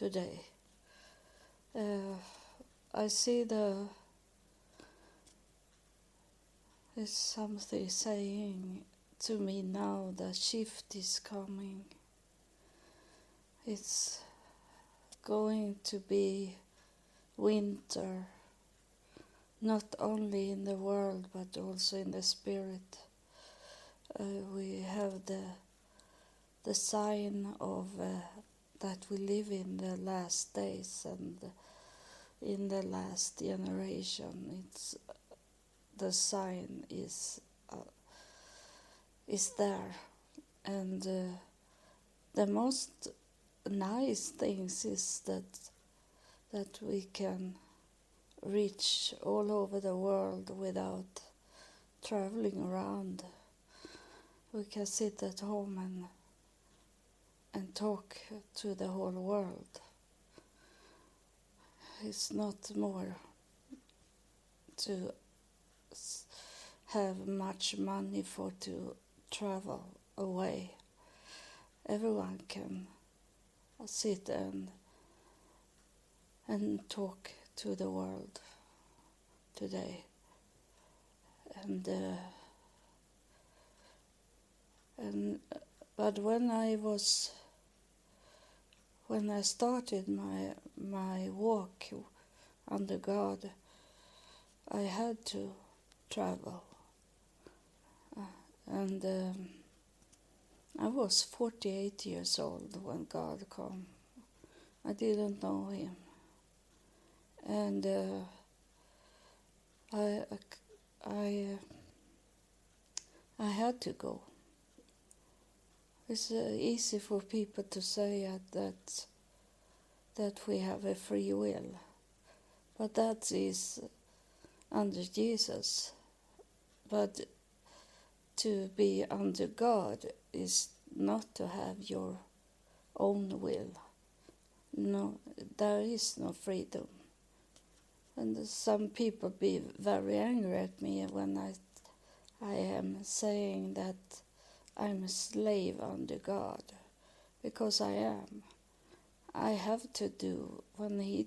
today. I see there's something saying to me now that shift is coming. It's going to be winter, not only in the world but also in the spirit. We have the sign of that we live in the last days and in the last generation. It's the sign is there, and the most nice things is that we can reach all over the world without traveling around. We can sit at home and talk to the whole world. It's not more to have much money for to travel away. Everyone can sit and talk to the world today. And but when I started my walk under God, I had to travel, and I was 48 years old when God came. I didn't know Him, and I had to go. It's easy for people to say that we have a free will, but that is under Jesus. But to be under God is not to have your own will. No, there is no freedom. And some people be very angry at me when I am saying that I'm a slave under God, because I am. I have to do, when He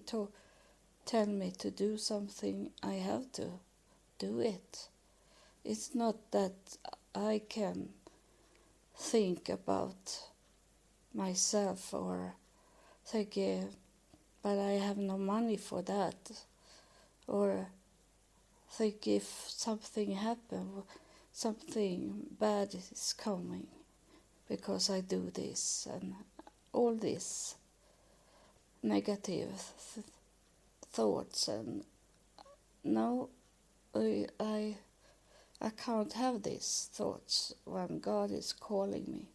tell me to do something, I have to do it. It's not that I can think about myself or think, but I have no money for that, or think if something happened, something bad is coming because I do this, and all these negative thoughts. And no, I can't have these thoughts when God is calling me.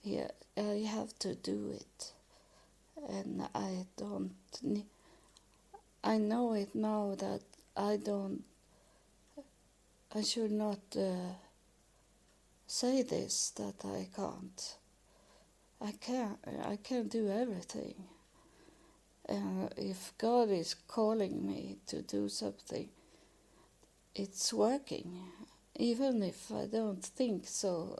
Yeah, I have to do it, and I don't. I know it now that I should not say this, that I can't. I can't do everything. If God is calling me to do something, it's working. Even if I don't think so,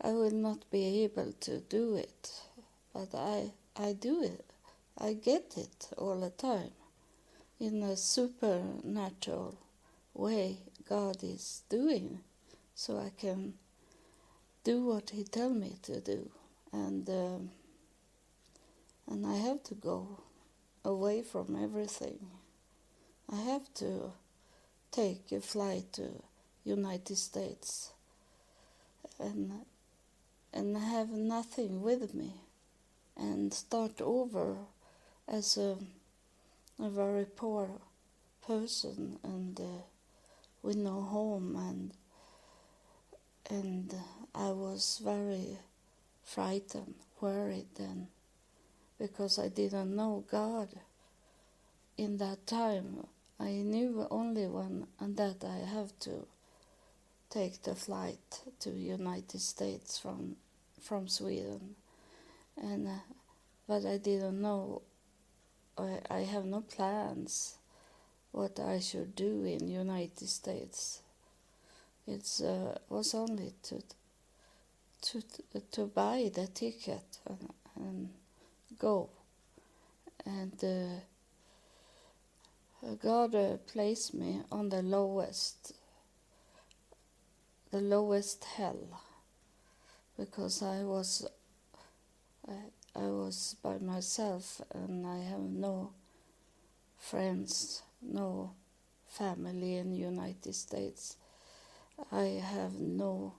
I will not be able to do it. But I do it. I get it all the time. In a supernatural way, God is doing, so I can do what He tells me to do. And I have to go away from everything. I have to take a flight to United States and have nothing with me, and start over as a very poor person, and with no home, and I was very frightened, worried then, because I didn't know God. In that time, I knew only one, and that I have to take the flight to United States from Sweden, and but I didn't know. I have no plans what I should do in United States. It was only to buy the ticket, and go. And God placed me on the lowest hell, because I was by myself, and I have no friends, no family in the United States. I have no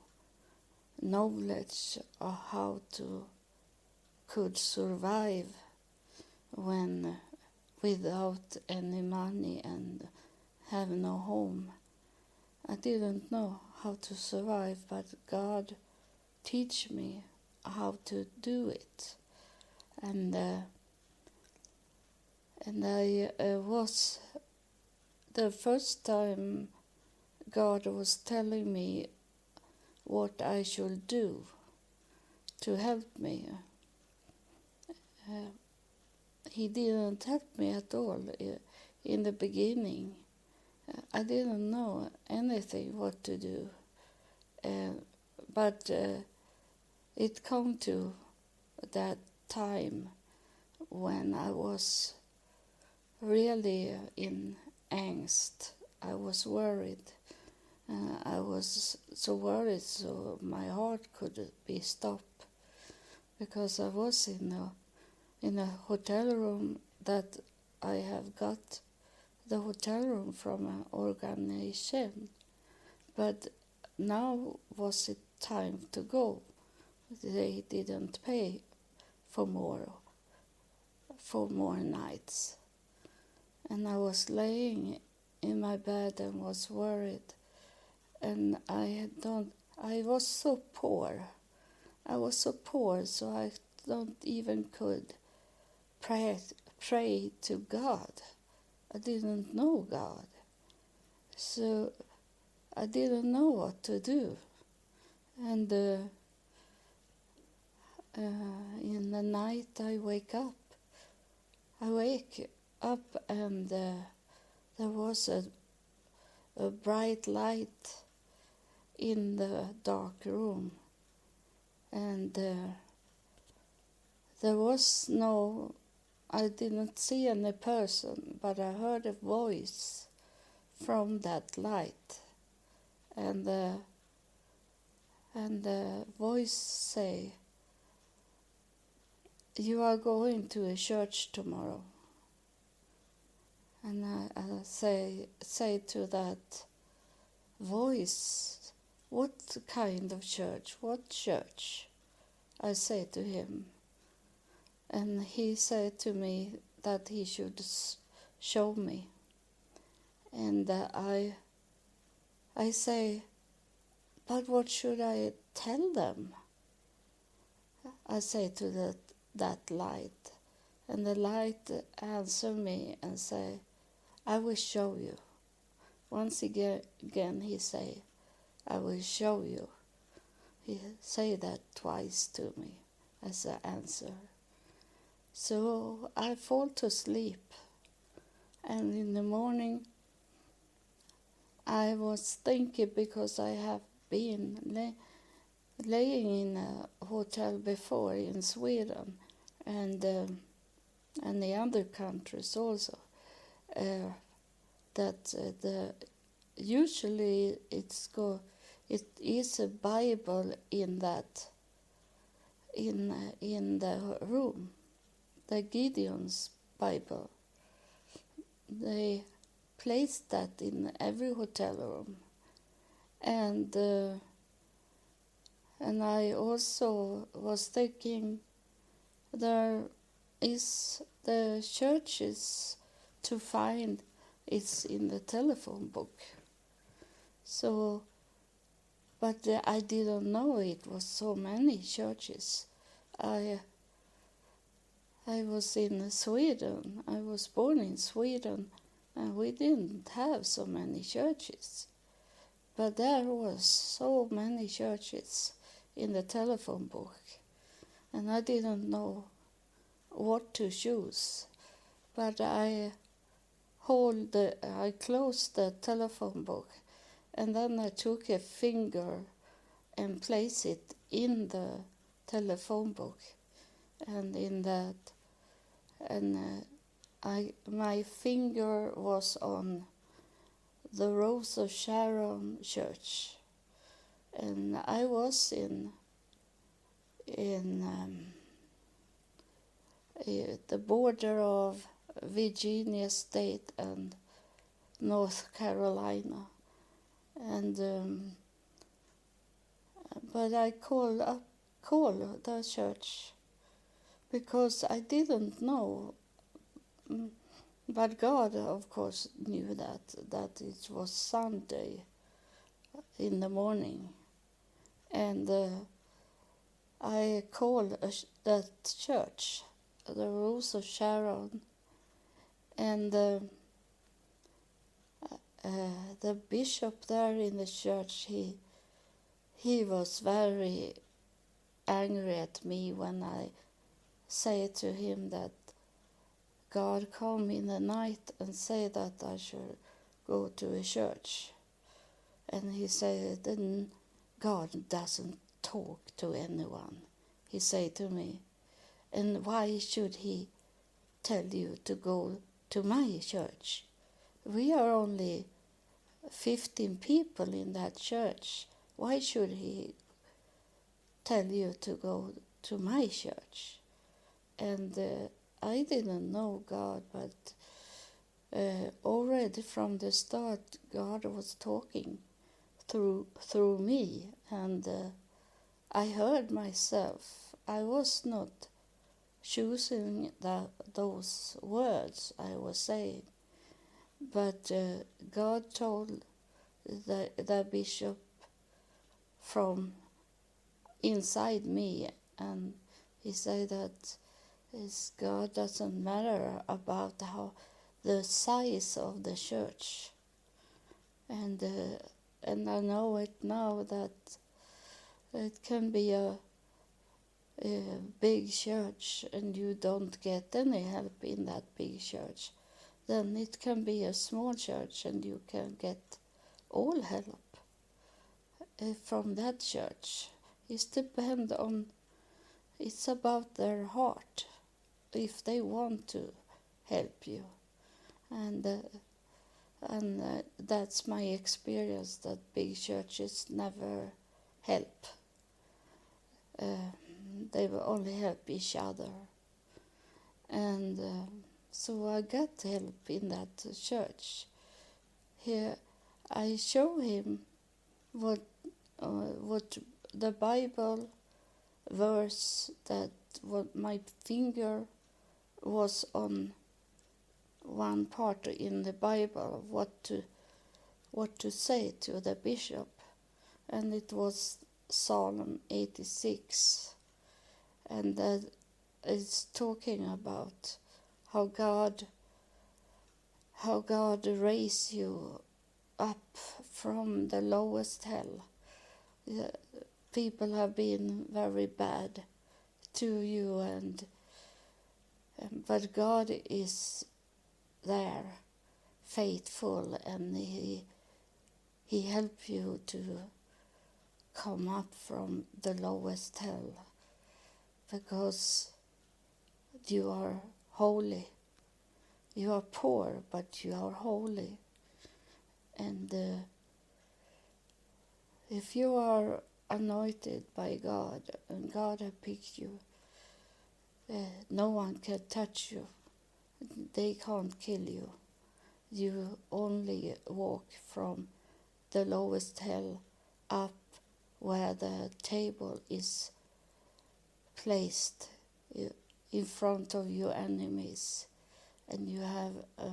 knowledge of how to could survive when without any money and have no home. I didn't know how to survive, but God teach me how to do it. And I was the first time God was telling me what I should do to help me. He didn't help me at all in the beginning. I didn't know anything what to do. But it come to that time when I was really in angst. I was worried. I was so worried, so my heart could be stopped, because I was in a hotel room that I have got the hotel room from an organization, but now was it time to go. They didn't pay for more nights, and I was laying in my bed and was worried, and I was so poor. I was so poor, so I don't even could pray to God. I didn't know God, so I didn't know what to do. And in the night I wake up, and there was a bright light in the dark room, and there was no, I didn't see any person, but I heard a voice from that light, and the voice say, "You are going to a church tomorrow." And I say to that voice, "What kind of church? What church?" I say to him. And he said to me that he should show me. And I say, "But what should I tell them?" I say to that light. And the light answer me and say, "I will show you." Once again he say, "I will show you." He say that twice to me as an answer. So I fall to sleep, and in the morning I was thinking, because I have been laying in a hotel before in Sweden and the other countries also, that usually it is a Bible in that in the room, the Gideon's Bible. They placed that in every hotel room, and I also was thinking, there is the churches to find, it's in the telephone book. So, but I didn't know it was so many churches. I was in Sweden. I was born in Sweden, and we didn't have so many churches. But there was so many churches in the telephone book, and I didn't know what to choose. But I closed the telephone book, and then I took a finger and placed it in the telephone book. and in that, and my finger was on the Rose of Sharon church, and I was in the border of Virginia State and North Carolina, and but I called the church because I didn't know, but God, of course, knew that it was Sunday in the morning, and I called that church, the Rose of Sharon, and the bishop there in the church, he was very angry at me when I said to him that God come in the night and say that I should go to a church. And he said, then God doesn't talk to anyone, he said to me. And why should he tell you to go to my church? We are only 15 people in that church. Why should he tell you to go to my church? And I didn't know God, but already from the start, God was talking through me, and I heard myself. I was not choosing those words I was saying, but God told the bishop from inside me, and he said that God doesn't matter about the size of the church, and I know it now that it can be a big church and you don't get any help in that big church. Then it can be a small church and you can get all help from that church. It's about their heart, if they want to help you. And that's my experience, that big churches never help. They will only help each other. And so I got help in that church. Here I show him what the Bible verse, that what my finger was on one part in the Bible, what to say to the bishop, and it was Psalm 86, and that is talking about how God raised you up from the lowest hell. People have been very bad to you, but God is there, faithful, and He helps you to come up from the lowest hell, because you are holy. You are poor, but you are holy. And if you are anointed by God and God has picked you, no one can touch you. They can't kill you. You only walk from the lowest hell up where the table is placed in front of your enemies, and you have a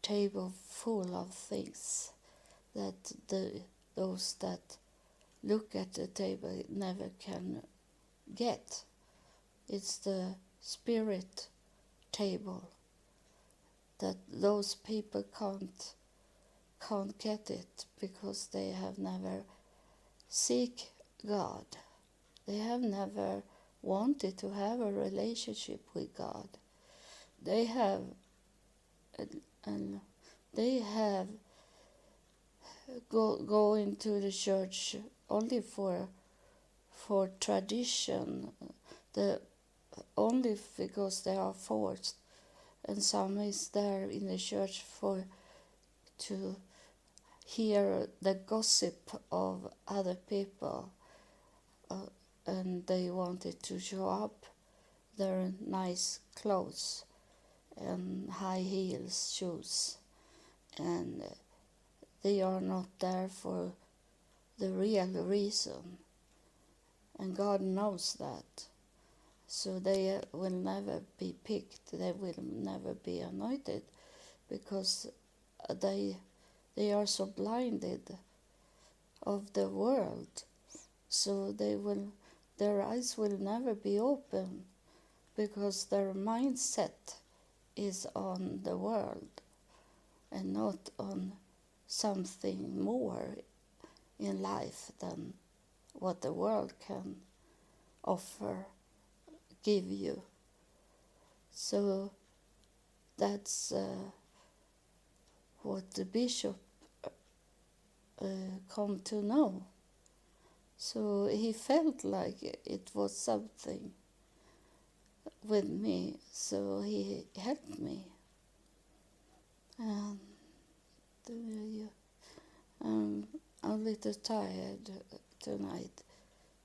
table full of things that those that look at the table never can get. It's the spirit table that those people can't get it, because they have never seek God. They have never wanted to have a relationship with God. They have go into the church only for tradition. The only because they are forced, and some is there in the church for to hear the gossip of other people, and they wanted to show up their nice clothes and high heels shoes, and they are not there for the real reason, and God knows that. So they will never be picked, they will never be anointed, because they are so blinded of the world. So their eyes will never be open, because their mindset is on the world and not on something more in life than what the world can offer, give you. So that's what the bishop come to know. So he felt like it was something with me, so he helped me. And I'm a little tired tonight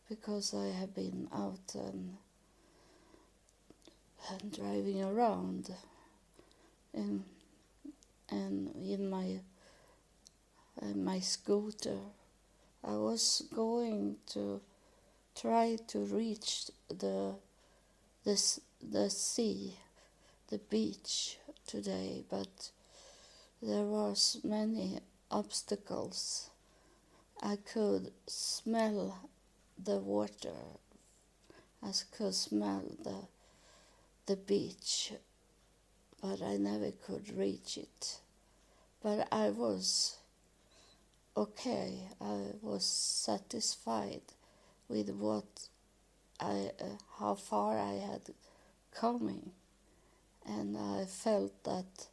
because I have been out and driving around and in my scooter. I was going to try to reach the sea, the beach today, but there was many obstacles. I could smell the water. I could smell the beach, but I never could reach it. But I was okay. I was satisfied with how far I had coming, and I felt that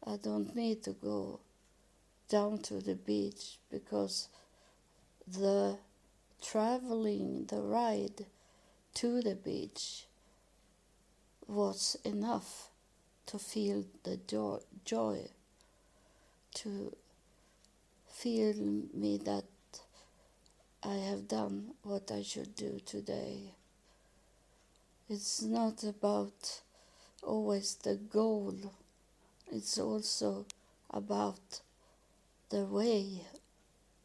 I don't need to go down to the beach, because the traveling, the ride to the beach was enough to feel the joy, to feel me that I have done what I should do today. It's not about always the goal. It's also about the way,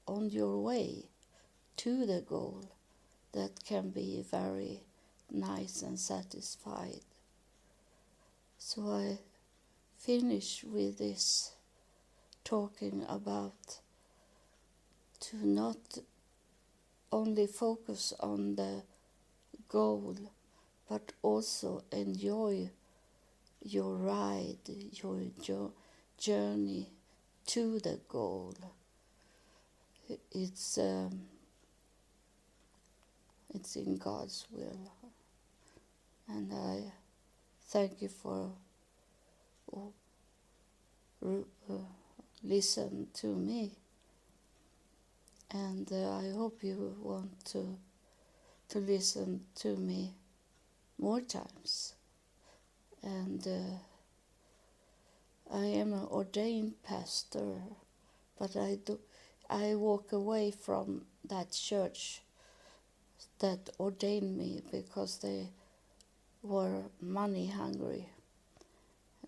on your way to the goal, that can be very nice and satisfied. So I finish with this, talking about to not only focus on the goal, but also enjoy your ride, your journey to the goal. It's in God's will, and I thank you for listen to me, and I hope you want to listen to me more times. And I am an ordained pastor, but I walk away from that church that ordained me because they were money hungry.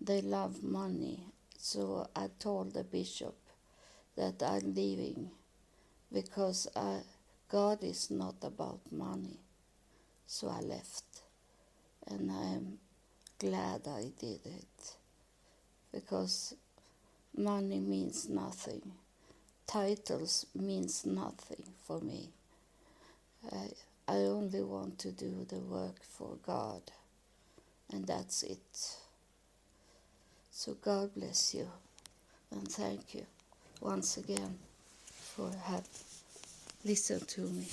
They love money. So I told the bishop that I'm leaving because God is not about money. So I left, and I'm glad I did it, because money means nothing. Titles means nothing for me. I only want to do the work for God, and that's it. So God bless you, and thank you once again for listening to me.